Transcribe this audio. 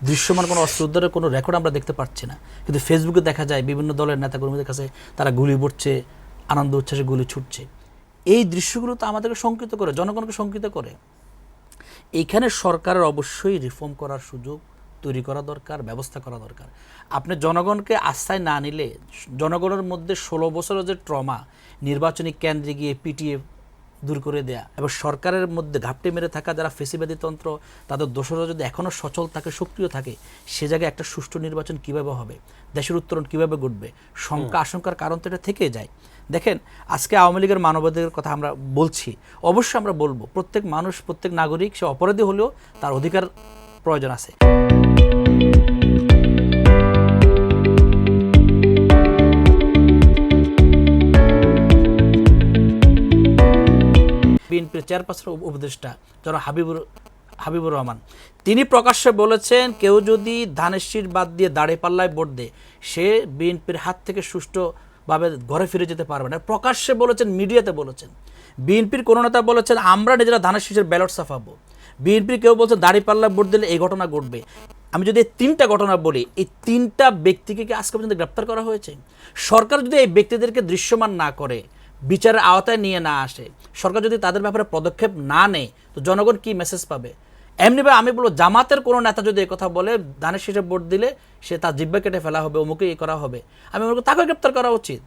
দৃশ্যমান কোনো অস্ত্র উদ্ধারের কোনো রেকর্ড আমরা দেখতে পাচ্ছি না, কিন্তু ফেসবুকে দেখা যায় বিভিন্ন দলের নেতাকর্মীদের কাছে তারা গুলি পড়ছে, আনন্দ উচ্ছ্বাসে গুলি ছুটছে। এই দৃশ্যগুলো তো আমাদেরকে শঙ্কিত করে, জনগণকে শঙ্কিত করে। এইখানে সরকারের অবশ্যই রিফর্ম করার সুযোগ তৈরি করা দরকার, ব্যবস্থা করা দরকার। আপনি জনগণকে আস্থায় না নিলে, জনগণের মধ্যে 16 বছরের যে ট্রমা, নির্বাচনী কেন্দ্রে গিয়ে পিটিএ দূর করে দেয়া, এবং সরকারের মধ্যে ঘাপটে মেরে থাকা যারা ফেসিবাদী তন্ত্র, তাদের দোষরা যদি এখনও সচল থাকে, সক্রিয় থাকে, সে জায়গায় একটা সুষ্ঠু নির্বাচন কিভাবে হবে, দেশের উত্তরণ কিভাবে ঘটবে, শঙ্কা আশঙ্কার কারণ তো এটা থেকেই যায়। দেখেন, আজকে আওয়ামী লীগের মানবাধিকারের কথা আমরা বলছি, অবশ্যই আমরা বলবো প্রত্যেক মানুষ, প্রত্যেক নাগরিক সে অপরাধী হলেও তার অধিকার প্রয়োজন আছে। বিএনপির চেয়ারপারসন উপদেষ্টা জনাব হাবিবুর রহমান, তিনি প্রকাশ্যে বলেছেন, কেউ যদি ধানের শীষ বাদ দিয়ে দাঁড়িপাল্লায় ভোট দেয়, সে বিএনপির হাত থেকে সুষ্ঠুভাবে ঘরে ফিরে যেতে পারবে না। প্রকাশ্যে বলেছেন, মিডিয়াতে বলেছেন। বিএনপির কোনো নেতা বলেছেন, আমরা নিজেরা ধানের শীষের ব্যালট ছাপাবো। বিএনপির কেউ বলছে দাঁড়িপাল্লায় ভোট দিলে এই ঘটনা ঘটবে। আমি যদি এই 3টা ঘটনা বলি, এই 3টা ব্যক্তিকে কি আজকে পর্যন্ত গ্রেপ্তার করা হয়েছে? সরকার যদি এই ব্যক্তিদেরকে দৃশ্যমান না করে, বিচারের আওতায় নিয়ে না আসে, সরকার যদি তাদের ব্যাপারে পদক্ষেপ না নেয়, তো জনগণ কি মেসেজ পাবে? এমনিভাবে আমি বলবো, জামাতের কোনো নেতা যদি কথা বলে ধানের শীষে ভোট দিলে সে তার জিহ্বা কেটে ফেলা হবে, অমুকে করা হবে, আমি বলবো তাকে গ্রেপ্তার করা উচিত।